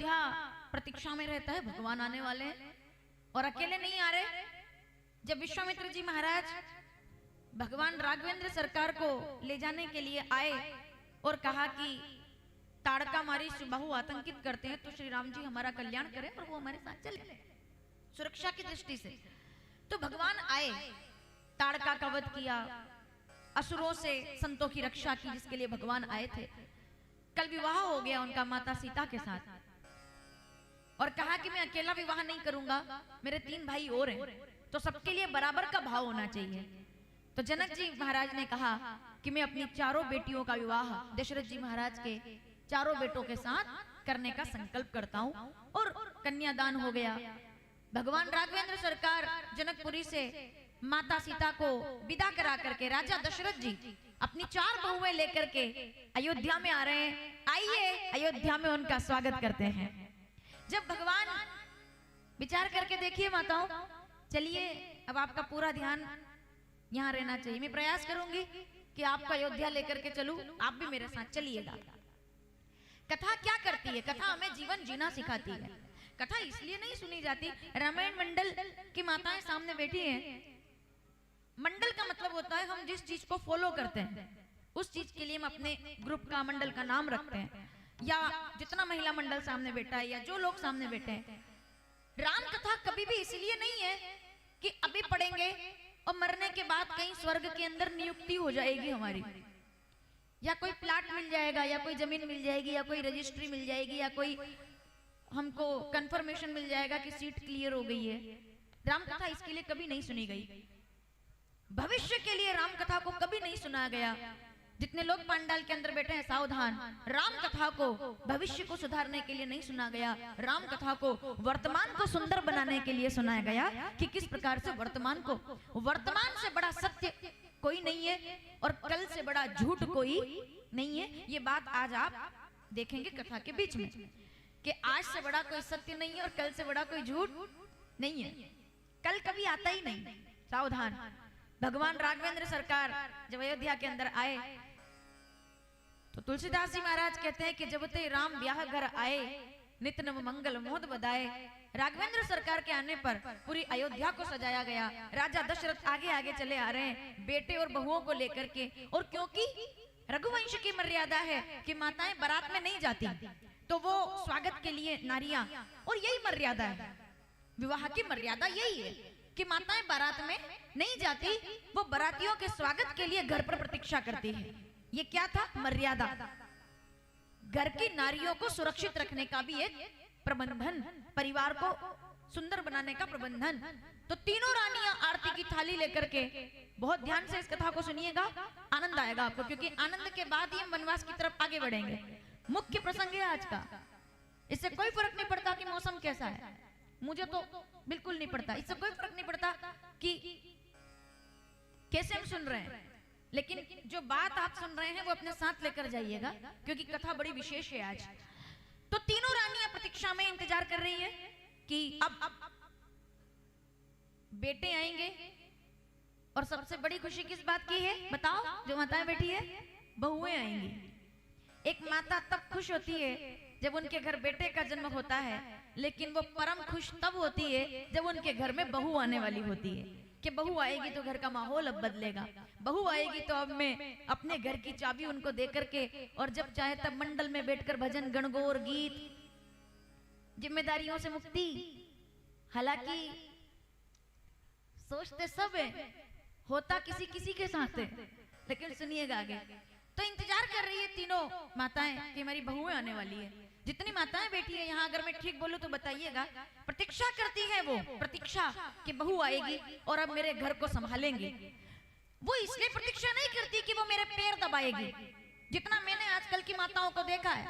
अयोध्या प्रतीक्षा में रहता है, भगवान आने वाले हैं और अकेले नहीं आ रहे। जब विश्वामित्र जी महाराज भगवान राघवेंद्र सरकार को ले जाने के लिए आए और कहा कि ताड़का मारी सुबाहु आतंकित करते हैं, तो श्री राम जी हमारा कल्याण करें और वो हमारे साथ चले सुरक्षा की दृष्टि से। तो भगवान आए, ताड़का का वध किया, असुरों से संतों की रक्षा की, जिसके लिए भगवान आए थे। कल विवाह हो गया उनका माता सीता के साथ और कहा कि मैं अकेला विवाह नहीं करूंगा, मेरे 3 भाई और हैं, तो सबके लिए बराबर का भाव होना चाहिए। तो जनक जी महाराज ने कहा कि मैं अपनी 4 बेटियों का विवाह दशरथ जी महाराज के 4 बेटों के साथ करने का संकल्प करता हूं, और कन्यादान हो गया। भगवान राघवेंद्र सरकार जनकपुरी से माता सीता को विदा करा करके राजा दशरथ जी अपनी 4 बहुएं लेकर के अयोध्या में आ रहे हैं। आइए अयोध्या में उनका स्वागत करते हैं। जब भगवान, विचार करके देखिए माताओं, चलिए अब आपका पूरा ध्यान यहाँ रहना चाहिए। मैं प्रयास करूंगी कि आपको अयोध्या लेकर के चलूं, आप भी मेरे साथ चलिएगा। कथा क्या करती है? कथा हमें जीवन जीना सिखाती है। कथा इसलिए नहीं सुनी जाती, रामायण मंडल की माताएं सामने बैठी हैं। मंडल का मतलब होता है हम जिस चीज को फॉलो करते हैं, उस चीज के लिए हम अपने ग्रुप का, मंडल का नाम रखते हैं, या जितना महिला मंडल सामने बैठा है या जो लोग सामने बैठे हैं। राम कथा कभी भी इसलिए नहीं है कि अभी पढ़ेंगे और मरने के बाद कहीं स्वर्ग के अंदर नियुक्ति हो जाएगी हमारी, या कोई प्लाट मिल जाएगा, या कोई जमीन मिल जाएगी, या कोई रजिस्ट्री मिल जाएगी, या कोई हमको कंफर्मेशन मिल जाएगा कि सीट क्लियर हो गई है। राम कथा इसके लिए कभी नहीं सुनी गई। भविष्य के लिए राम कथा को कभी नहीं सुनाया गया। जितने लोग पंडाल के अंदर बैठे हैं सावधान, राम कथा को भविष्य को सुधारने के लिए नहीं सुना गया। राम कथा को वर्तमान को सुंदर बनाने के लिए सुनाया गया कि किस प्रकार से वर्तमान से बड़ा सत्य कोई नहीं है और कल से बड़ा झूठ कोई नहीं है। ये बात आज आप देखेंगे कथा के बीच में कि आज से बड़ा कोई सत्य नहीं है और कल से बड़ा कोई झूठ नहीं है। कल कभी आता ही नहीं, सावधान। भगवान राघवेंद्र सरकार जब अयोध्या के अंदर आए तो तुलसीदास जी महाराज कहते हैं कि जब ते राम ब्याह घर आए, नित नव मंगल मोद बधाए। राघवेंद्र सरकार के आने पर पूरी अयोध्या को सजाया गया। राजा दशरथ आगे आगे चले आ रहे हैं बेटे और बहुओं को लेकर के, और क्योंकि रघुवंश की मर्यादा है कि माताएं बारात में नहीं जाती, तो वो स्वागत के लिए नारियां, और यही मर्यादा है, विवाह की मर्यादा यही है कि माताएं बारात में नहीं जाती, वो बारातियों के स्वागत के लिए घर पर प्रतीक्षा करती है। ये क्या था? मर्यादा। घर की नारियों को सुरक्षित रखने का भी एक प्रबंधन, परिवार को सुंदर बनाने का प्रबंधन। तो तीनों रानियां आरती की थाली लेकर के, बहुत ध्यान से इस कथा को सुनिएगा, आनंद आएगा आपको, क्योंकि आनंद के बाद ही हम वनवास की तरफ आगे बढ़ेंगे। मुख्य प्रसंग है आज का। इससे कोई फर्क नहीं पड़ता कि मौसम कैसा है, मुझे तो बिल्कुल नहीं पड़ता, इससे कोई फर्क नहीं पड़ता कि कैसे हम सुन रहे हैं, लेकिन जो बात आप सुन रहे हैं वो अपने साथ लेकर जाइएगा, क्योंकि कथा बड़ी विशेष है आज। तो तीनों रानियां प्रतीक्षा में इंतजार कर रही है कि अब बेटे आएंगे। और सबसे बड़ी खुशी किस बात की है बताओ? जो माताएं बैठी है, बहुएं आएंगी। एक माता तब खुश होती है जब उनके घर बेटे का जन्म होता है, लेकिन वो परम खुश तब होती है जब उनके घर में बहू आने वाली होती है कि बहू आएगी तो घर का माहौल अब बदलेगा, बहू आएगी तो अब मैं अपने घर की चाबी उनको दे करके, और जब चाहे तब मंडल में बैठकर भजन गणगौर गीत, जिम्मेदारियों से मुक्ति। हालांकि सोचते सब है, होता किसी किसी के साथ है, लेकिन सुनिएगा आगे। तो इंतजार कर रही है तीनों माताएं कि हमारी बहुएं आने वाली है। जितनी माताएं बैठी है यहाँ, अगर मैं ठीक बोलूं तो बताइएगा, प्रतीक्षा करती है वो, प्रतीक्षा कि बहू आएगी और अब मेरे घर को संभालेंगे। वो इसलिए प्रतीक्षा नहीं करती कि वो मेरे पैर दबाएगी, जितना मैंने आजकल की माताओं को देखा है।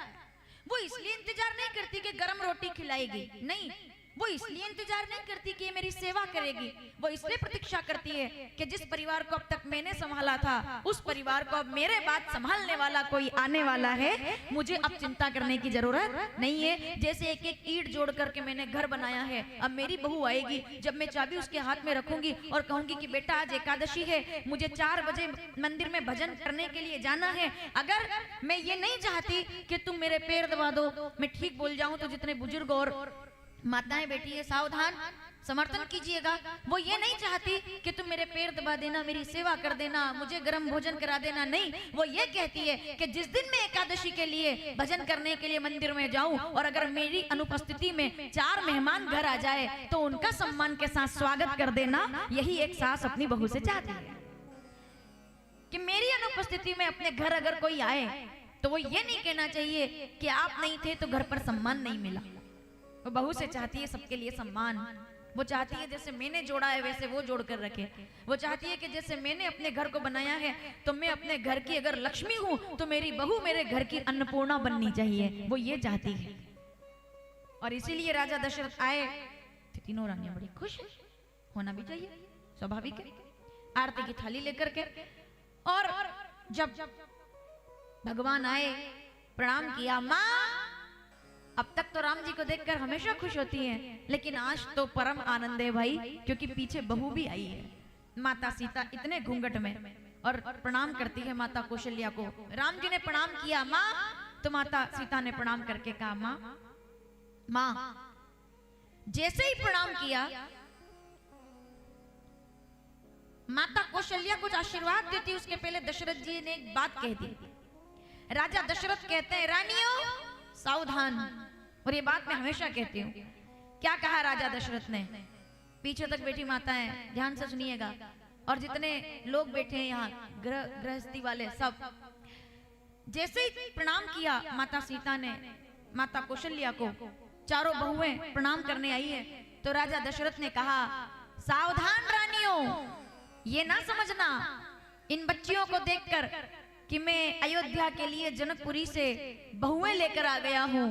वो इसलिए इंतजार नहीं करती कि गरम रोटी खिलाएगी, नहीं, वो इसलिए इंतजार नहीं करती कि ये मेरी सेवा करेगी, वो इसलिए प्रतीक्षा करती है कि जिस परिवार को अब तक मैंने संभाला था उस परिवार को अब मेरे बाद संभालने वाला कोई आने वाला है, मुझे अब चिंता करने की जरूरत नहीं है। जैसे एक एक ईंट जोड़ करके मैंने घर बनाया है, अब मेरी बहू आएगी, जब मैं चाबी उसके हाथ में रखूंगी और कहूंगी कि बेटा आज एकादशी है, मुझे 4 बजे मंदिर में भजन करने के लिए जाना है। अगर मैं ये नहीं चाहती कि तुम मेरे पैर दबा दो, मैं ठीक बोल जाऊं तो जितने बुजुर्ग और माताएं बैठी है सावधान समर्थन कीजिएगा, वो ये नहीं चाहती कि तुम मेरे पैर दबा देना, मेरी सेवा कर देना, मुझे गर्म भोजन करा देना, नहीं, वो ये कहती है कि जिस दिन मैं एकादशी के लिए भजन करने के लिए मंदिर में जाऊं और अगर मेरी अनुपस्थिति में 4 मेहमान घर आ जाए तो उनका सम्मान के साथ स्वागत कर देना। यही एक सास अपनी बहू से चाहती है कि मेरी अनुपस्थिति में अपने घर अगर कोई आए तो वो ये नहीं कहना चाहिए कि आप नहीं थे तो घर पर सम्मान नहीं मिला। वो बहू से चाहती है सबके लिए सम्मान, वो चाहती है जैसे मैंने जोड़ा है वैसे वो जोड़ कर रखे, वो चाहती है कि जैसे मैंने अपने घर को बनाया है तो मैं अपने घर की अगर लक्ष्मी हूं तो मेरी बहू मेरे घर की अन्नपूर्णा बननी चाहिए, वो ये चाहती है। और इसीलिए राजा दशरथ आए, तीनों रानियां बड़ी खुश, होना भी चाहिए, स्वाभाविक है, आरती की थाली लेकर के। और जब भगवान आए, प्रणाम किया, माँ अब तक तो राम जी को देखकर हमेशा खुश होती हैं, लेकिन आज तो परम आनंद है भाई, क्योंकि पीछे बहू भी आई है। माता सीता इतने घूंघट में और प्रणाम करती है माता कौशल्या को। राम जी ने प्रणाम किया माँ, तो माता सीता ने प्रणाम करके कहा माँ, माँ। जैसे ही प्रणाम किया, माता कौशल्या कुछ आशीर्वाद देती, उसके पहले दशरथ जी ने एक बात कह दी। राजा दशरथ कहते हैं, रानियों सावधान, और ये बात मैं हमेशा कहती हूँ। क्या कहा राजा दशरथ ने? पीछे तक बैठी माताएं ध्यान से सुनिएगा, और जितने लोग बैठे हैं यहाँ गृहस्थी वाले सब, जैसे ही प्रणाम किया माता सीता ने माता कौशल्या को, चारों बहुएं प्रणाम करने आई है, तो राजा दशरथ ने कहा, सावधान रानियों, ये ना समझना इन बच्चियों को देखकर कि मैं अयोध्या के लिए जनकपुरी से बहुएं लेकर आ गया हूँ।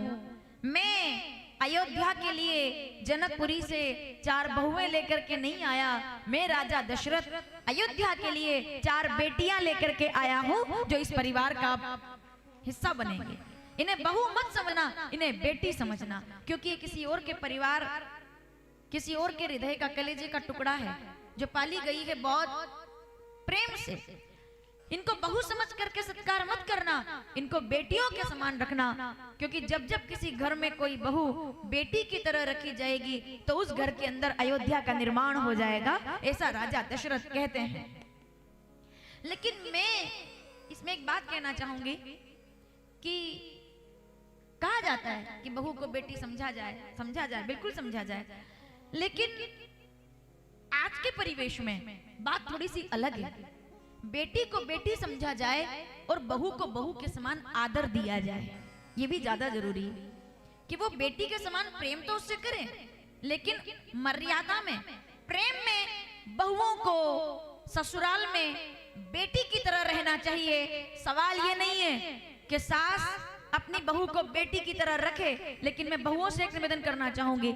मैं अयोध्या के लिए जनकपुरी से 4 बहुएं लेकर के नहीं आया, मैं राजा दशरथ अयोध्या के लिए 4 बेटियां लेकर के आया हूँ जो इस परिवार का हिस्सा बनेंगे। इन्हें बहू मत समझना, इन्हें बेटी समझना, क्योंकि ये किसी और के परिवार, किसी और के हृदय का, कलेजे का टुकड़ा है जो पाली गई है बहुत प्रेम से। इनको बहू समझ करके सत्कार मत करना, इनको बेटियों के समान रखना, क्योंकि जब जब किसी घर में कोई बहू बेटी की तरह रखी जाएगी तो उस घर के अंदर अयोध्या का निर्माण हो जाएगा, ऐसा राजा दशरथ कहते हैं। लेकिन मैं इसमें एक बात कहना चाहूंगी कि कहा जाता है कि बहू को बेटी समझा जाए, बिल्कुल समझा जाए, लेकिन आज के परिवेश में बात थोड़ी सी अलग है। बेटी को बेटी समझा जाए और बहू को बहू के समान आदर दिया जाए, ये भी ज्यादा जरूरी है कि वो बेटी के समान प्रेम तो उससे करें, लेकिन मर्यादा में, प्रेम में। बहुओं को ससुराल में बेटी की तरह रहना चाहिए। सवाल ये नहीं है कि सास अपनी बहू को बेटी की तरह रखे, लेकिन मैं बहुओं से एक निवेदन करना चाहूंगी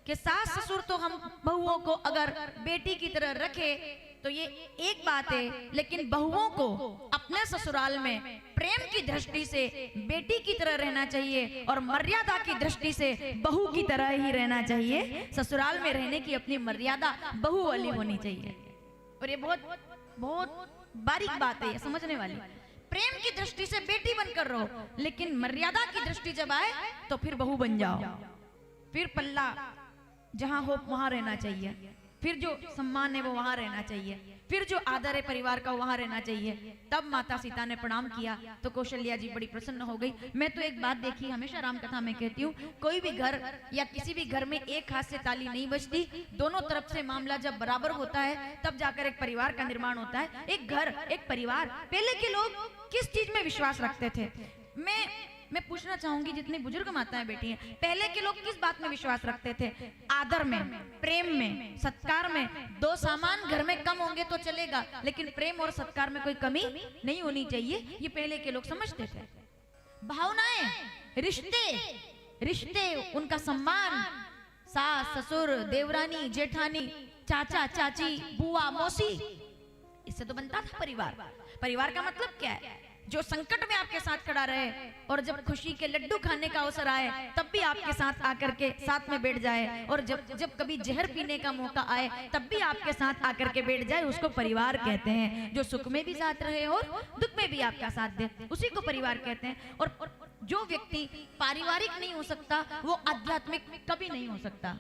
कि सास ससुर तो हम बहुओं को अगर बेटी की तरह रखे तो ये एक बात है, लेकिन बहुओं को अपने ससुराल में प्रेम की दृष्टि से बेटी की तरह रहना चाहिए और मर्यादा की दृष्टि से बहू की तरह ही रहना चाहिए। ससुराल में रहने की अपनी मर्यादा बहू वाली होनी चाहिए, और ये बहुत बहुत बारीक बात है, ये समझने वाली। प्रेम की दृष्टि से बेटी बनकर रहो, लेकिन मर्यादा की दृष्टि जब आए तो फिर बहू बन जाओ। फिर पल्ला जहां हो वहां रहना चाहिए, फिर जो सम्मान है वो वहां रहना चाहिए, फिर जो आदर है परिवार का वहां रहना चाहिए। तब माता सीता ने प्रणाम किया तो कौशल्या जी बड़ी प्रसन्न हो गई। मैं तो एक बात देखी, हमेशा राम कथा में कहती हूँ, कोई भी घर या किसी भी घर में एक हाथ से ताली नहीं बजती, दोनों तरफ से मामला जब बराबर होता है तब जाकर एक परिवार का निर्माण होता है। एक घर, एक परिवार। पहले के लोग किस चीज में विश्वास रखते थे? मैं पूछना चाहूंगी, जितनी बुजुर्ग माताएं बैठी हैं, पहले के लोग किस बात में विश्वास रखते थे? आदर में, प्रेम में, सत्कार में। 2 सामान घर में कम होंगे तो चलेगा, लेकिन प्रेम और सत्कार में कोई कमी नहीं होनी चाहिए, ये पहले के लोग समझते थे। भावनाएं, रिश्ते, उनका सम्मान, सास ससुर, देवरानी, जेठानी, चाचा चाची, बुआ, मौसी, इससे तो बनता था परिवार। परिवार का मतलब क्या है? जो संकट में आपके साथ खड़ा रहे और जब खुशी के लड्डू खाने का अवसर आए तब भी आपके साथ आकर के साथ में बैठ जाए, और जब कभी जहर पीने का मौका आए तब भी आपके साथ आकर के बैठ जाए, उसको परिवार कहते हैं। जो सुख में भी साथ रहे और दुख में भी आपका साथ दे, उसी को परिवार कहते हैं। और जो व्यक्ति पारिवारिक नहीं हो सकता वो आध्यात्मिक कभी नहीं हो सकता।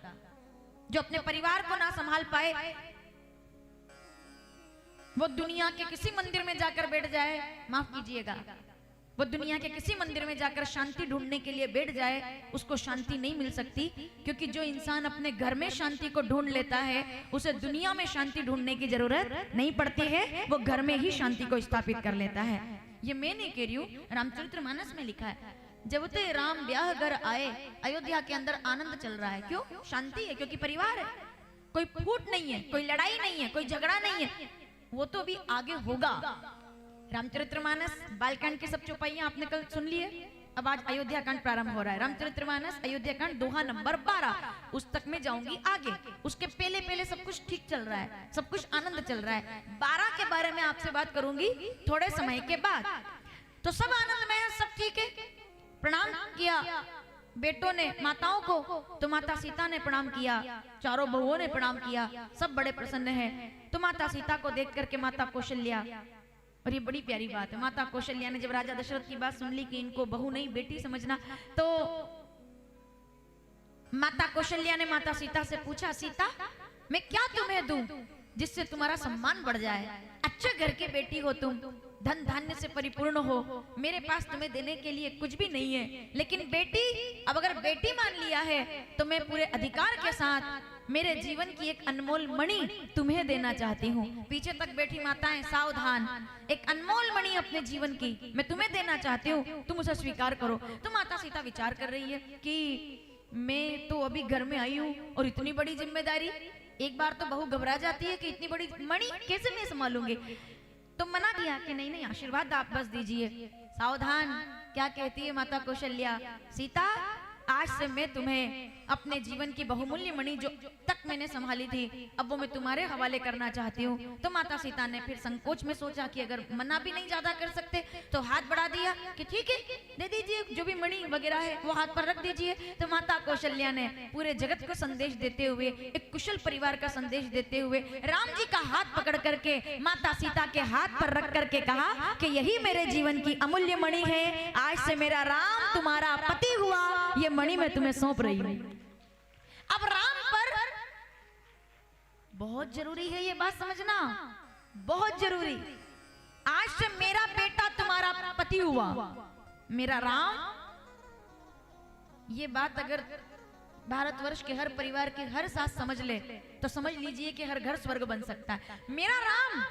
जो अपने परिवार को ना संभाल पाए वो दुनिया के किसी मंदिर में जाकर बैठ जाए, माफ कीजिएगा, वो दुनिया के किसी मंदिर में जाकर शांति ढूंढने के लिए बैठ जाए, उसको शांति नहीं मिल सकती। क्योंकि जो इंसान अपने घर में शांति को ढूंढ लेता है उसे दुनिया में शांति ढूंढने की जरूरत नहीं पड़ती है, वो घर में ही शांति को स्थापित कर लेता है। ये मैं नहीं कह रही हूँ, रामचरितमानस में लिखा है। जब ते राम ब्याह घर आए, अयोध्या के अंदर आनंद चल रहा है। क्यों? शांति है, क्योंकि परिवार है, कोई फूट नहीं है, कोई लड़ाई नहीं है, कोई झगड़ा नहीं है, वो तो भी आगे होगा। रामचरितमानस बालकांड की सब चौपाइयां आपने कल सुन लिए, अब आज अयोध्या कांड प्रारंभ हो रहा है। रामचरितमानस अयोध्या कांड दोहा नंबर 12, उस तक में जाऊंगी आगे। उसके पहले पहले सब कुछ ठीक चल रहा है, सब कुछ आनंद चल रहा है। 12 के बारे में आपसे बात करूंगी थोड़े समय के बाद। तो सब आनंद में है, सब ठीक है। प्रणाम किया बेटों ने माताओं को, तो माता सीता ने प्रणाम किया, चारों बहुओं ने प्रणाम किया, सब बड़े प्रसन्न हैं। तो माता सीता को देख करके माता कौशल्या, और ये बड़ी प्यारी बात है, माता कौशल्या ने जब राजा दशरथ की बात सुन ली कि इनको बहू नहीं बेटी समझना, तो माता कौशल्या ने माता सीता से पूछा, सीता मैं क्या तुम्हें दूं जिससे तुम्हारा सम्मान बढ़ जाए? अच्छे घर की बेटी हो तुम, धन धान्य से परिपूर्ण हो, मेरे पास तुम्हें देने के लिए कुछ भी नहीं है, लेकिन बेटी, अब अगर बेटी मान लिया है तो मैं पूरे अधिकार के साथ मेरे जीवन की एक अनमोल मणि तुम्हें देना चाहती हूँ। पीछे तक बैठी माताएं सावधान, एक अनमोल मणि अपने जीवन की मैं तुम्हें देना चाहती हूँ, तुम उसे स्वीकार करो। तो माता सीता विचार कर रही है कि मैं तो अभी घर में आई हूँ और इतनी बड़ी जिम्मेदारी, एक बार तो बहू घबरा जाती है कि इतनी बड़ी मणि कैसे मैं संभालूंगी। तो मना किया कि नहीं नहीं, आशीर्वाद आप बस दीजिए। सावधान, क्या कहती है माता कौशल्या, सीता आज से मैं तुम्हें अपने जीवन की बहुमूल्य मणि जो तक मैंने संभाली थी, अब वो मैं तुम्हारे हवाले करना चाहती हूँ। तो माता सीता ने फिर संकोच में सोचा कि अगर मना भी नहीं ज्यादा कर सकते तो हाथ बढ़ा दिया कि ठीक है दे दीजिए, जो भी मणि वगैरह है वो हाथ पर रख दीजिए। तो माता कौशल्या ने पूरे जगत को संदेश देते हुए, एक कुशल परिवार का संदेश देते हुए राम जी का हाथ पकड़ करके माता सीता के हाथ पर रख करके कहा कि यही मेरे जीवन की अमूल्य मणि है, आज से मेरा राम तुम्हारा पति हुआ, ये मणि मैं तुम्हें सौंप रही हूं। अब राम पर बहुत जरूरी है ये बात समझना, बहुत जरूरी। आज से मेरा बेटा तुम्हारा पति हुआ, मेरा राम। ये बात अगर भारतवर्ष के हर परिवार की हर सास समझ ले तो समझ लीजिए कि हर घर स्वर्ग बन सकता है। मेरा राम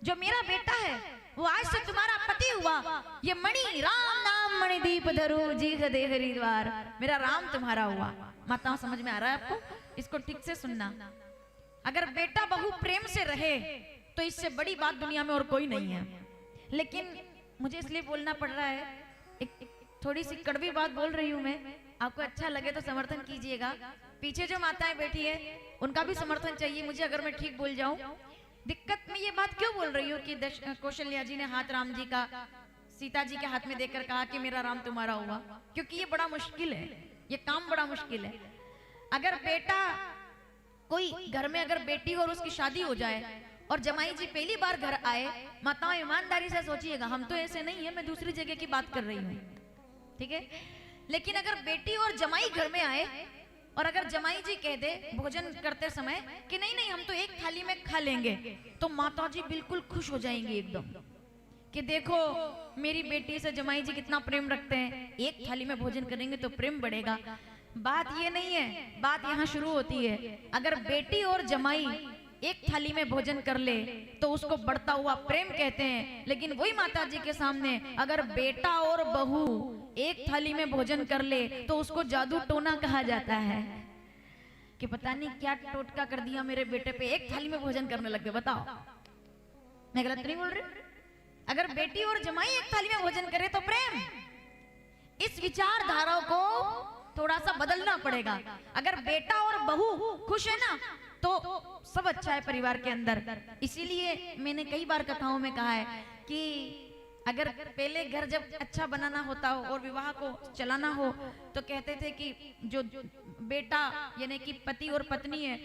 जो मेरा बेटा है वो आज से तुम्हारा पति हुआ, ये मणि राम नाम मणि दीप धरो जी दे हरिद्वार, मेरा राम तुम्हारा हुआ। माताओं समझ में आ रहा है आपको? इसको ठीक से सुनना। अगर बेटा बहू प्रेम से रहे तो इससे बड़ी बात दुनिया में और कोई नहीं है। लेकिन मुझे इसलिए बोलना पड़ रहा है, एक थोड़ी सी कड़वी बात बोल रही हूँ मैं, आपको अच्छा लगे तो समर्थन कीजिएगा। पीछे जो माताएं बैठी है उनका भी समर्थन चाहिए मुझे अगर मैं ठीक बोल जाऊं। दिक्कत में ये बात क्यों बोल रही हूँ कि कौशल्या जी ने हाथ राम जी का सीता जी के हाथ में देकर कहा कि मेरा राम तुम्हारा हुआ, क्योंकि ये बड़ा मुश्किल है, ये काम बड़ा मुश्किल है। अगर बेटा, कोई घर में अगर बेटी हो और उसकी शादी हो जाए और जमाई जी पहली बार घर आए, माताओं ईमानदारी से सोचिएगा, हम तो ऐसे नहीं है, मैं दूसरी जगह की बात कर रही हूँ, ठीक है। लेकिन अगर बेटी और जमाई घर में आए और अगर जमाई जी कह दे भोजन करते समय कि नहीं नहीं हम तो एक थाली में खा लेंगे, तो माता जी बिल्कुल खुश हो जाएंगी एकदम कि देखो मेरी बेटी से जमाई जी कितना प्रेम रखते हैं, एक थाली में भोजन करेंगे तो प्रेम बढ़ेगा। बात ये नहीं है, बात यहाँ शुरू होती है। अगर बेटी और जमाई एक थाली में भोजन कर ले तो उसको बढ़ता हुआ प्रेम कहते हैं, लेकिन वही माता जी के सामने अगर बेटा और बहू एक थाली में भोजन कर ले तो उसको जादू टोना कहा जाता है कि पता नहीं क्या टोटका कर दिया मेरे बेटे पे, एक थाली में भोजन करने लग गए। बताओ मैं गलत नहीं बोल रही? अगर बेटी और जमाई एक थाली में भोजन करे तो प्रेम। इस विचारधारा को थोड़ा सा बदलना पड़ेगा। अगर बेटा और बहू खुश है ना तो सब अच्छा है परिवार के अंदर। इसीलिए मैंने कई बार कथाओं में कहा है कि अगर पहले घर जब अच्छा बनाना होता हो और विवाह को चलाना हो तो कहते थे कि जो बेटा यानी कि पति और पत्नी है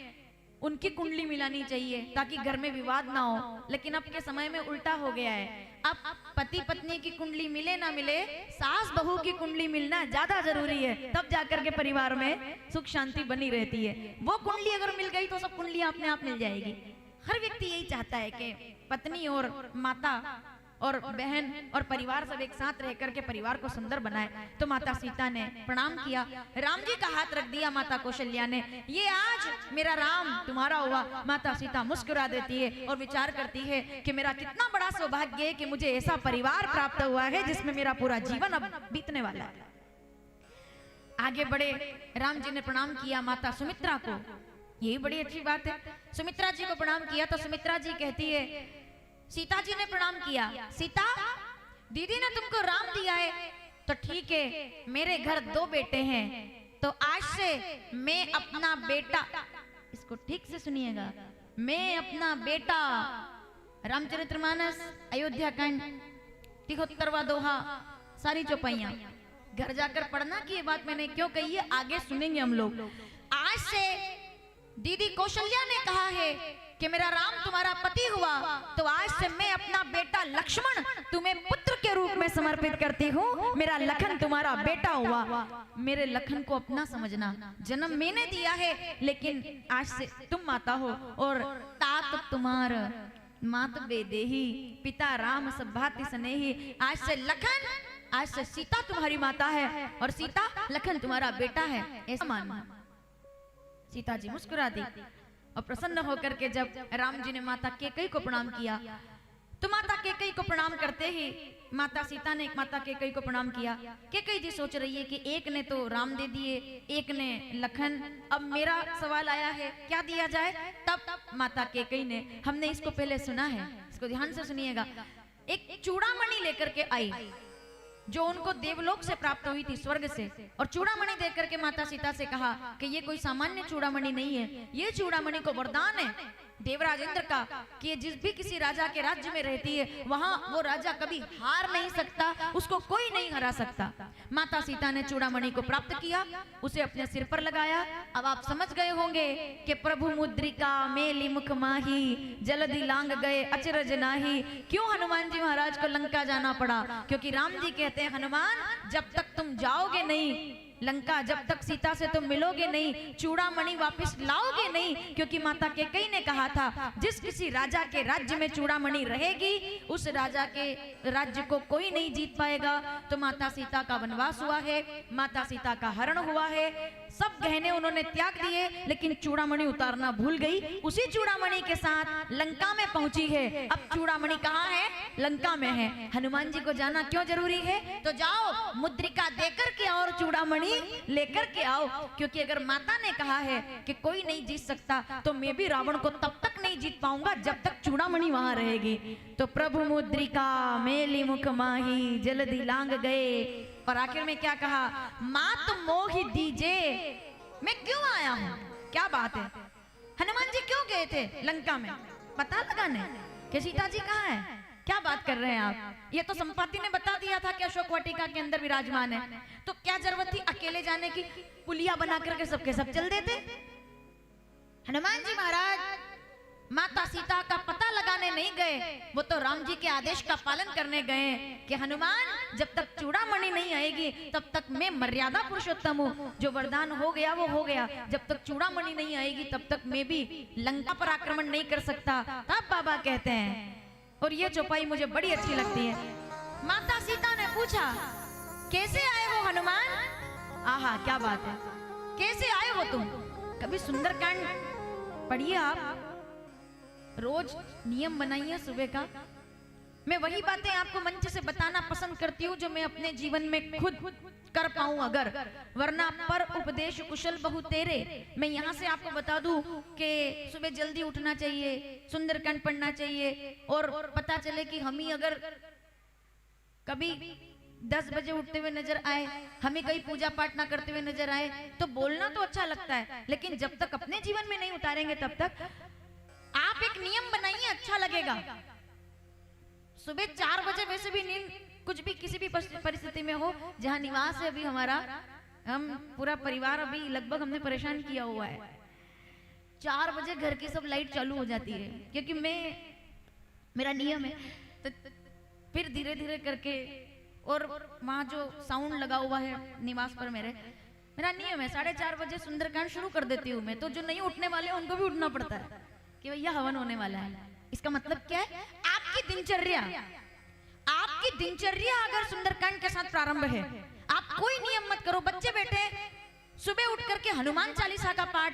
उनकी कुंडली मिलानी चाहिए ताकि घर में विवाद ना हो। लेकिन अब के समय में उल्टा हो गया है। अब पति पत्नी की कुंडली मिले ना मिले, सास बहू की कुंडली मिलना ज्यादा जरूरी है, तब जाकर के परिवार में सुख शांति बनी रहती है। वो कुंडली अगर मिल गई तो सब कुंडलियां अपने आप मिल जाएगी। हर व्यक्ति यही चाहता है कि पत्नी और माता और बहन और परिवार सब एक साथ रह करके परिवार को सुंदर बनाए। तो माता सीता ने प्रणाम किया, राम जी का हाथ रख दिया माता कौशल्या ने, ये आज मेरा राम तुम्हारा हुआ। माता सीता मुस्कुरा देती है और विचार करती है कि मेरा कितना बड़ा सौभाग्य है कि मुझे ऐसा परिवार प्राप्त हुआ है जिसमें मेरा पूरा जीवन अब बीतने वाला है। आगे बढ़े, राम जी ने प्रणाम किया माता सुमित्रा को, यही बड़ी अच्छी बात है। सुमित्रा जी को प्रणाम किया तो सुमित्रा जी कहती है, सीता जी ने प्रणाम किया, सीता दीदी ने तुमको राम दिया है तो ठीक है, मेरे घर 2 बेटे हैं तो आज से मैं अपना बेटा, इसको ठीक से सुनिएगा, मैं अपना बेटा रामचरितमानस, अयोध्या कांड, 73वां दोहा, सारी चौपाइयां घर जाकर पढ़ना कि ये बात मैंने क्यों कही है, आगे सुनेंगे हम लोग। आज से दीदी कौशल्या ने कहा है कि मेरा राम तुम्हारा पति हुआ तो आज से मैं अपना बेटा लक्ष्मण तुम्हें पुत्र के रूप में समर्पित करती हूँ। मेरा लखन तुम्हारा बेटा हुआ। मेरे लखन को अपना समझना, जन्म मैंने दिया है लेकिन आज से तुम माता हो और तात तुम्हारा मात बेदेही, पिता राम सब भांति स्नेही। आज से लखन, आज से सीता तुम्हारी माता है और सीता लखन तुम्हारा बेटा है, ऐसा मानना। सीता जी मुस्कुरा दी और प्रसन्न होकर के जब राम जी ने माता कैकेयी को प्रणाम किया तो माता कैकेयी को प्रणाम करते ही माता सीता ने माता कैकेयी को प्रणाम किया। कैकेयी जी सोच रही है कि एक ने तो राम दे दिए, एक ने लखन, अब मेरा सवाल आया है क्या दिया जाए। तब माता कैकेयी ने, हमने इसको पहले सुना है, इसको ध्यान से सुनिएगा, एक चूड़ामणि लेकर के आई जो उनको देवलोक से प्राप्त हुई थी, स्वर्ग से। और चूड़ामणि देख करके माता सीता से कहा कि ये कोई सामान्य चूड़ामणि नहीं है, ये चूड़ामणि को वरदान है देवराज इंद्र का कि ये जिस भी किसी राजा के राज्य में रहती है वहां वो राजा कभी हार नहीं सकता, उसको कोई नहीं हरा सकता। माता सीता ने चूड़ामणि को प्राप्त किया, उसे अपने सिर पर लगाया। अब आप समझ गए होंगे कि प्रभु मुद्रिका मेली मुख माही, जल्दी लांग गए अचरज नाही। क्यों हनुमान जी महाराज को लंका जाना पड़ा? क्योंकि राम जी कहते हैं, हनुमान जब तक तुम जाओगे नहीं लंका, जब तक सीता से तुम मिलोगे नहीं, चूड़ामणि वापस लाओगे नहीं। क्योंकि माता कैकेयी ने कहा था जिस किसी राजा के राज्य में चूड़ामणि रहेगी उस राजा के राज्य को कोई नहीं जीत पाएगा। तो माता सीता का वनवास हुआ है, माता सीता का हरण हुआ है, सब गहने उन्होंने त्याग दिए लेकिन चूड़ामणि उतारना भूल गई। उसी चूड़ामणि के साथ लंका में पहुंची है। अब चूड़ामणि कहाँ है? लंका में है। हनुमान जी को जाना क्यों जरूरी है? तो जाओ मुद्रिका देकर के और चूड़ामणि लेकर के आओ। क्योंकि अगर माता ने कहा है कि कोई नहीं जीत सकता तो मैं भी रावण को तब तक नहीं जीत पाऊंगा जब तक चूड़ामणि वहां रहेगी। तो प्रभु मुद्रिका मेली मुख माही, जल्दी लांग गए। और आखिर में क्या कहा? मात मोहि दीजे, मैं क्यों आया हूं? क्या बात है? हनुमान जी क्यों गए थे लंका में? पता लगाने कि सीता जी कहाँ है? क्या बात कर रहे हैं आप? ये तो संपाति ने बता दिया था कि अशोक वाटिका के अंदर विराजमान है, तो क्या जरूरत थी अकेले जाने की? पुलिया बना करके सबके सब चल देते। हनुमान जी महाराज माता सीता का पता लगाने नहीं गए, वो तो राम जी के आदेश का पालन करने गए कि हनुमान जब तक चूड़ामणि नहीं आएगी तब तक मैं मर्यादा पुरुषोत्तम हूँ, जो वरदान हो गया वो हो गया, जब तक चूड़ामणि नहीं आएगी तब तक मैं भी लंका पर आक्रमण नहीं कर सकता। तब बाबा कहते हैं, और ये चौपाई मुझे बड़ी अच्छी लगती है, माता सीता ने पूछा कैसे आए हो हनुमान? आहा क्या बात है, कैसे आए हो तुम? कभी सुंदरकांड पढ़िए आप, रोज नियम बनाइए सुबह का। मैं वही बातें आपको मंच से बताना पसंद करती हूँ जो मैं अपने जीवन में खुद कर पाऊं अगर, वरना पर उपदेश कुशल बहु तेरे। मैं यहाँ से आपको बता दूं कि सुबह जल्दी उठना चाहिए, सुंदरकांड पढ़ना चाहिए, और पता चले कि हम ही अगर कभी 10 बजे उठते हुए नजर आए, हमें कहीं पूजा पाठ ना करते हुए नजर आए, तो बोलना तो अच्छा लगता है, लेकिन जब तक अपने जीवन में नहीं उतारेंगे तब तक आप एक नियम बनाइए, अच्छा लगेगा। सुबह 4 बजे वैसे भी नींद कुछ भी किसी भी परिस्थिति में हो, जहाँ निवास है अभी हमारा, हम पूरा परिवार अभी लगभग हमने परेशान किया हुआ है, 4 बजे घर की सब लाइट चालू हो जाती है, क्योंकि मेरा नियम है। तो फिर धीरे धीरे करके, और वहाँ जो साउंड लगा हुआ है निवास पर मेरा नियम है 4:30 बजे सुंदरकांड शुरू कर देती हूँ मैं, तो जो नहीं उठने वाले उनको भी उठना पड़ता है कि भैया हवन होने वाला है। इसका मतलब क्या है, आपकी दिनचर्या अगर सुंदरकांड के साथ प्रारंभ है, आप कोई नियम मत करो। बच्चे बैठे सुबह उठ करके हनुमान चालीसा का पाठ,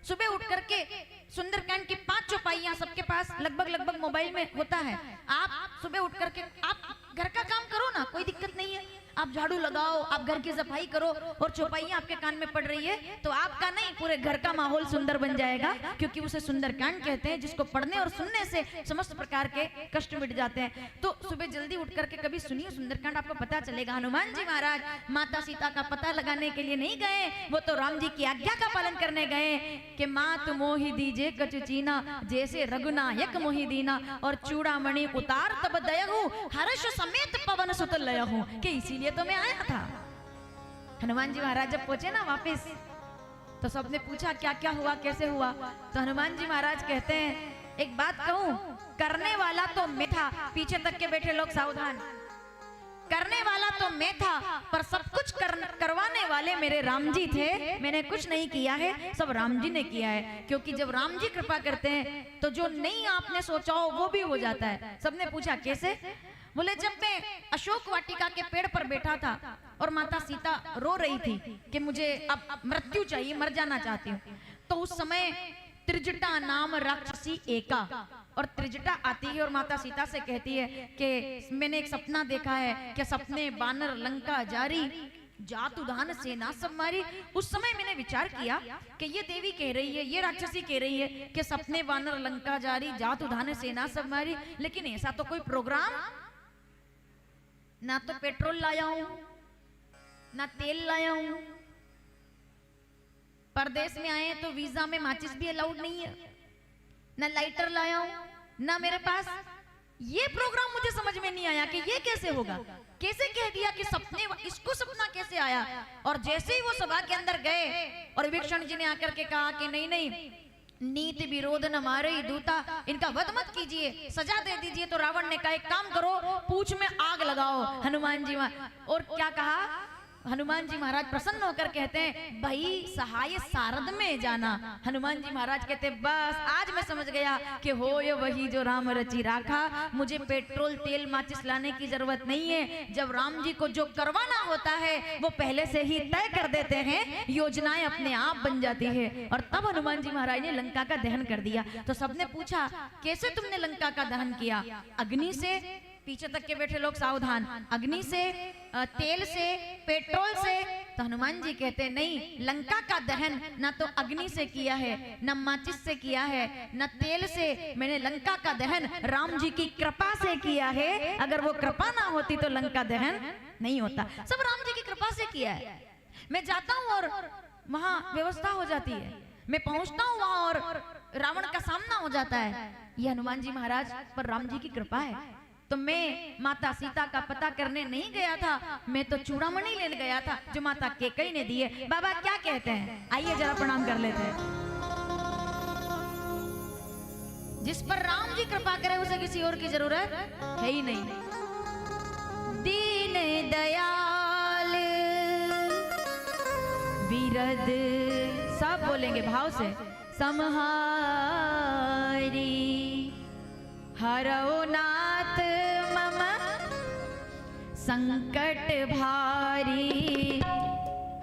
सुबह उठ करके सुंदरकांड की 5 चौपाइयां सबके पास लगभग मोबाइल में होता है, आप सुबह उठ करके आप घर का काम करो ना, कोई दिक्कत नहीं है, आप झाड़ू लगाओ, आप घर की सफाई करो, और चौपाइयां आपके कान में पड़ रही है तो आपका नहीं पूरे घर का माहौल सुंदर बन जाएगा, क्योंकि उसे सुंदरकांड कहते हैं, जिसको पढ़ने और सुनने से समस्त प्रकार के कष्ट मिट जाते हैं। तो सुबह जल्दी उठ करके कभी सुनिए सुंदरकांड, आपको पता चलेगा। हनुमान जी महाराज माता सीता का पता लगाने के लिए नहीं गए, वो तो राम जी की आज्ञा का पालन करने गए कि मात मोहि दीजे कछु चीना, जैसे रघुनायक मोहि दीना, और चूड़ामणि उतार तब दयहु, हर्ष समेत पवन सुत लयहु, कि इसीलिए तो मैं आया था। हनुमान जी महाराज जब पहुंचे ना वापस, तो सबने पूछा क्या क्या हुआ, कैसे हुआ, तो हनुमान जी महाराज कहते हैं एक बात कहूं, करने वाला तो मैं था, पीछे तक के बैठे लोग सावधान, करने वाला तो मैं था, पर सब कुछ करवाने वाले मेरे राम जी थे, मैंने कुछ नहीं किया है, सब राम जी ने किया है। क्योंकि जब राम जी कृपा करते हैं तो जो नहीं आपने सोचा हो वो भी हो जाता है। सबने पूछा कैसे, बोले जब मैं अशोक वाटिका के पेड़ पर बैठा था और माता सीता रो रही थी कि मुझे अब मृत्यु चाहिए, मर जाना चाहती हूँ, तो उस समय त्रिजटा नाम राक्षसी एका, और त्रिजटा आती है और माता सीता से कहती है कि मैंने एक सपना देखा है कि सपने बानर लंका जारी, जात उदान सेना सब मारी। उस समय मैंने विचार किया कि ये देवी कह रही है, ये राक्षसी कह रही है कि सपने बानर लंका जारी, जात उदान सेना सब मारी, लेकिन ऐसा तो कोई प्रोग्राम ना, तो पेट्रोल लाया हूं ना तेल लाया हूं, परदेश में आए तो वीजा में माचिस भी अलाउड नहीं है, ना लाइटर लाया हूं, ना मेरे पास, ये प्रोग्राम मुझे समझ में नहीं आया कि ये कैसे होगा, कैसे कह दिया कि सपने, इसको सपना कैसे आया। और जैसे ही वो सभा के अंदर गए और विभीषण जी ने आकर के कहा कि नहीं नहीं, नीति विरोध न मारे दूता, इनका वध मत कीजिए, सजा दे दीजिए। तो रावण ने कहा एक काम करो, पूंछ में आग लगाओ हनुमान जी, और क्या कहा, हनुमान जी महाराज प्रसन्न होकर कहते हैं भाई सहाय सारद में जाना। हनुमान जी महाराज कहते हैं बस आज मैं समझ गया कि हो ये वही जो राम रची राखा, मुझे पेट्रोल तेल माचिस लाने की जरूरत नहीं है। जब राम जी को जो करवाना होता है वो पहले से ही तय कर देते हैं, योजनाएं अपने आप बन जाती है। और तब हनुमान जी महाराज ने लंका का दहन कर दिया। तो सबने पूछा कैसे तुमने लंका का दहन किया? अग्नि से, पीछे तक के बैठे लोग सावधान, अग्नि से, तेल से, पेट्रोल से। तो हनुमान जी कहते हैं नहीं, लंका का दहन न तो अग्नि से किया है, न माचिस से किया है, न तेल से, मैंने लंका का दहन राम जी की कृपा से किया है। अगर वो कृपा ना होती तो लंका दहन नहीं होता। सब राम जी की कृपा से किया है। मैं जाता हूँ और वहां व्यवस्था हो जाती है, मैं पहुंचता हूँ वहां और रावण का सामना हो जाता है। ये हनुमान जी महाराज पर राम जी की कृपा है। तो मैं माता सीता का पता करने नहीं गया था, मैं तो चूड़ामणि लेने गया था जो माता केकई ने दिए। बाबा क्या कहते हैं, आइए जरा प्रणाम कर लेते हैं। जिस पर राम जी कृपा करे उसे किसी और की जरूरत है ही नहीं। दीन दयाल विरद, सब बोलेंगे भाव से, समहारी हरौ नाथ मम संकट भारी,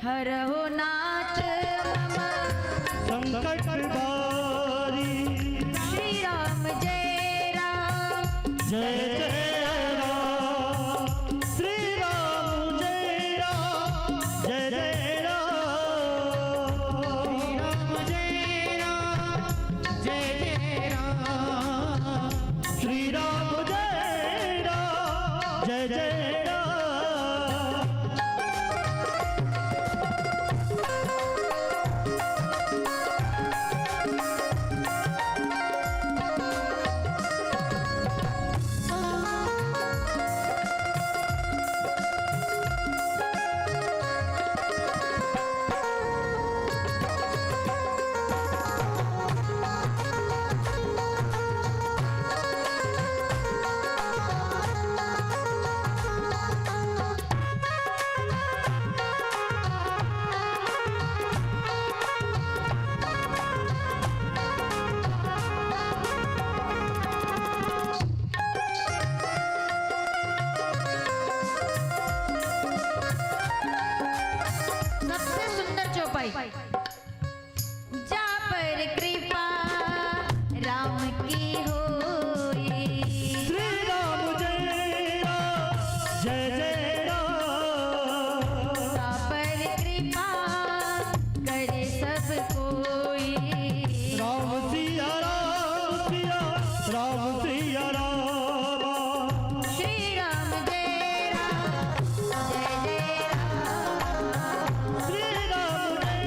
हरौ नाथ मम संकट भारी। श्री राम जय राम, जय जय राम, श्री राम जय राम, जय जय राम, श्री राम जय राम, जय जय राम, श्री राम जय राम, जय जय राम। पाई। जा पर कृपा राम की होई। श्री राम जय राम जय जय राम। जा पर कृपा करे सब कोई। राम सिया राम सिया राम सिया राम। श्री राम जय राम जय जय राम। श्री राम जय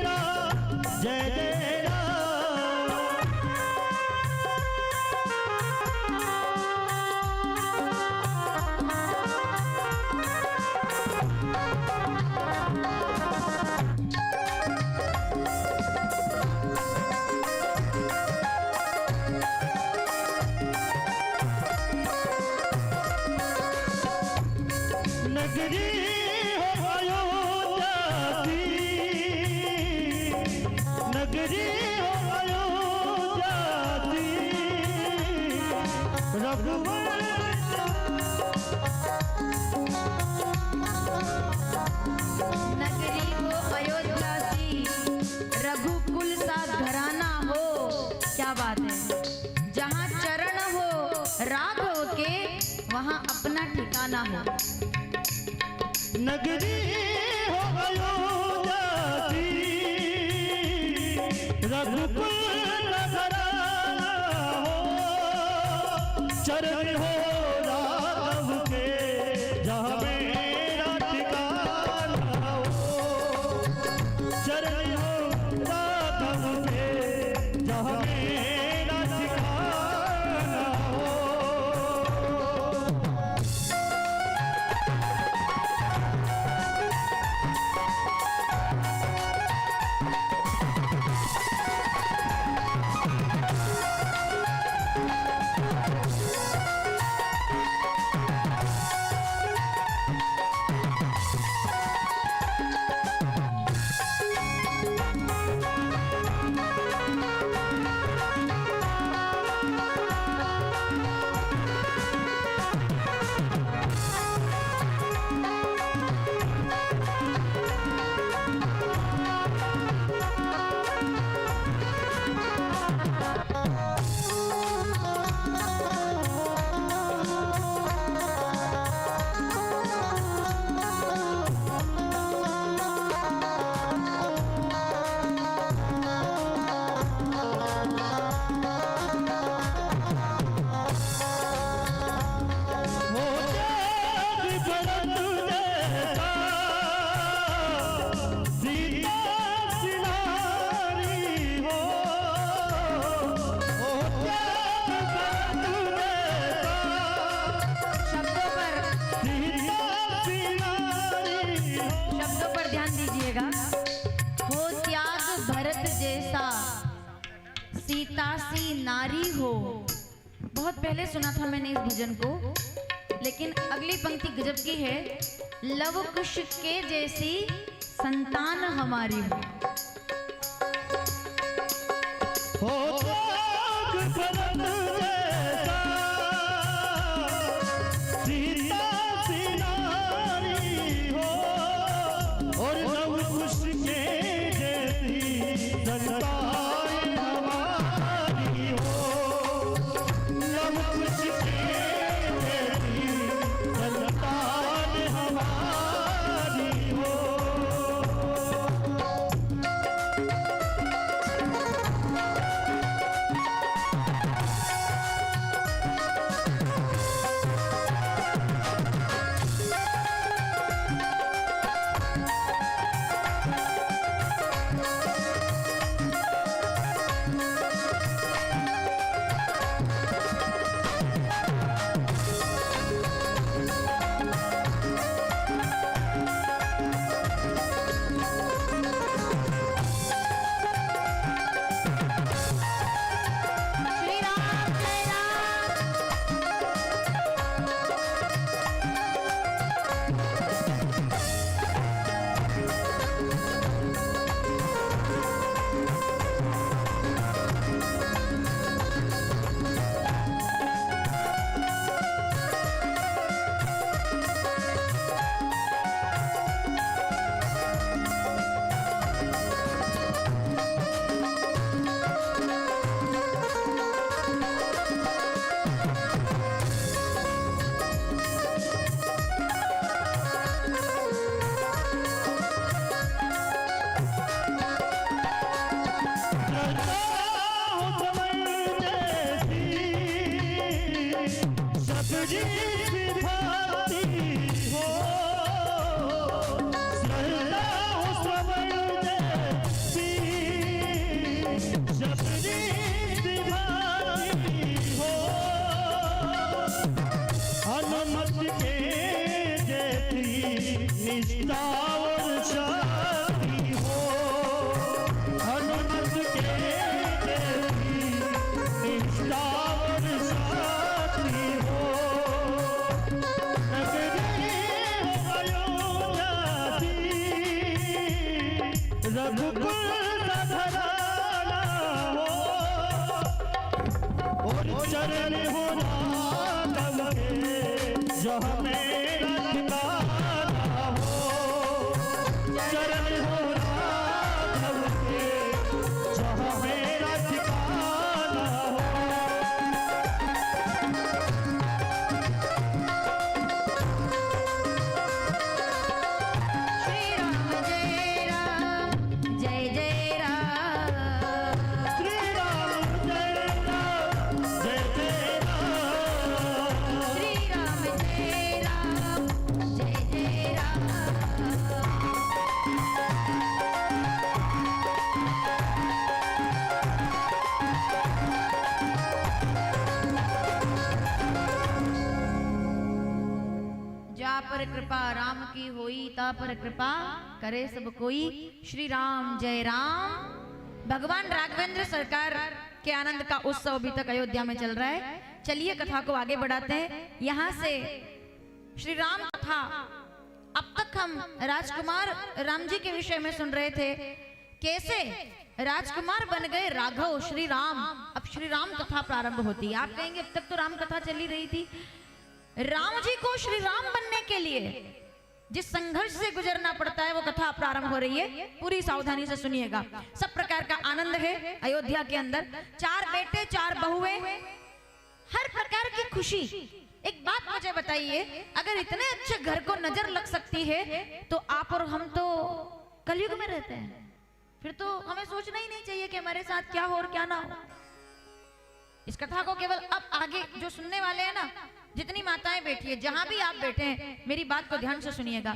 राम जय जय राम। नगरी हो अयोध्या सी, नगरी हो अयोध्या सी। रघुवर नगरी हो अयोध्या सी, रघुकुल सा घराना हो। क्या बात है। जहाँ चरण हो राघव के, वहाँ अपना ठिकाना हो। नगरी हो अयोध्या सी, रघुकुल घराना हो। चरण हो राघव के, जहाँ मेरा ठिकाना हो। चरण हो राघव के, जहाँ मेरा ठिकाना हो। सीता सी नारी हो। बहुत पहले सुना था मैंने इस भजन को, लेकिन अगली पंक्ति गजब की है। लव कुश के जैसी संतान हमारी हो। सीता सी नारी हो और लव कुश के जैसी संतान हमारी हो। लव कुश के जैसी संतान हमारी हो। रघुकुल घराना हो और चरण हो राघव के जहाँ मेरा ठिकाना हो चरण हो राघव के जहाँ मेरा ठिकाना हो श्री राम जय राम जय जय राम श्री राम जय राम जय जय राम श्री राम जय राम जय जय राम जा पर कृपा राम की होई ता पर कृपा करे सब कोई। श्री राम जय राम। भगवान राघवेंद्र सरकार के आनंद का उत्सव अभी तक अयोध्या में चल रहा है। चलिए कथा को आगे बढ़ाते हैं। यहाँ से श्री राम कथा अब तक हम राजकुमार राम जी के विषय में सुन रहे थे, कैसे राजकुमार बन गए राघव श्री राम। अब श्री राम कथा प्रारंभ होती है। आप कहेंगे अब तक तो राम कथा चली रही थी। राम जी को श्री राम बनने के लिए जिस संघर्ष से गुजरना पड़ता है वो कथा प्रारंभ हो रही है। पूरी सावधानी से सुनिएगा। सब प्रकार का आनंद है अयोध्या के अंदर। 4 बेटे 4 बहुएं, हर प्रकार की खुशी। एक बात मुझे बताइए, अगर इतने अच्छे घर को नजर लग सकती है तो आप और हम तो कलयुग में रहते हैं। फिर तो हमें सोचना ही नहीं चाहिए कि हमारे साथ क्या हो और क्या ना हो। इस कथा को केवल अब आगे जो सुनने वाले हैं ना, जितनी माताएं बैठी है, जहां भी आप बैठे हैं, मेरी बात को ध्यान से सुनिएगा।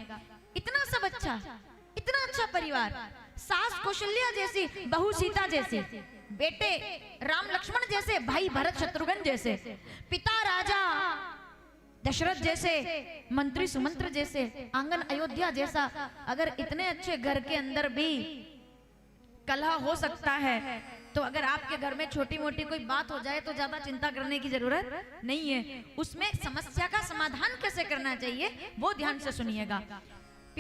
इतना सब अच्छा, इतना अच्छा परिवार, सास कौशल्या जैसी, बहू सीता जैसी, बेटे राम लक्ष्मण जैसे, भाई भरत शत्रुघ्न जैसे, पिता राजा दशरथ जैसे, मंत्री सुमंत्र जैसे, आंगन अयोध्या जैसा। अगर इतने अच्छे घर के अंदर भी कलह हो सकता है तो अगर आपके घर में छोटी मोटी कोई बात हो जाए तो ज्यादा चिंता करने की जरूरत नहीं है। उसमें समस्या का समाधान कैसे करना चाहिए वो ध्यान से सुनिएगा।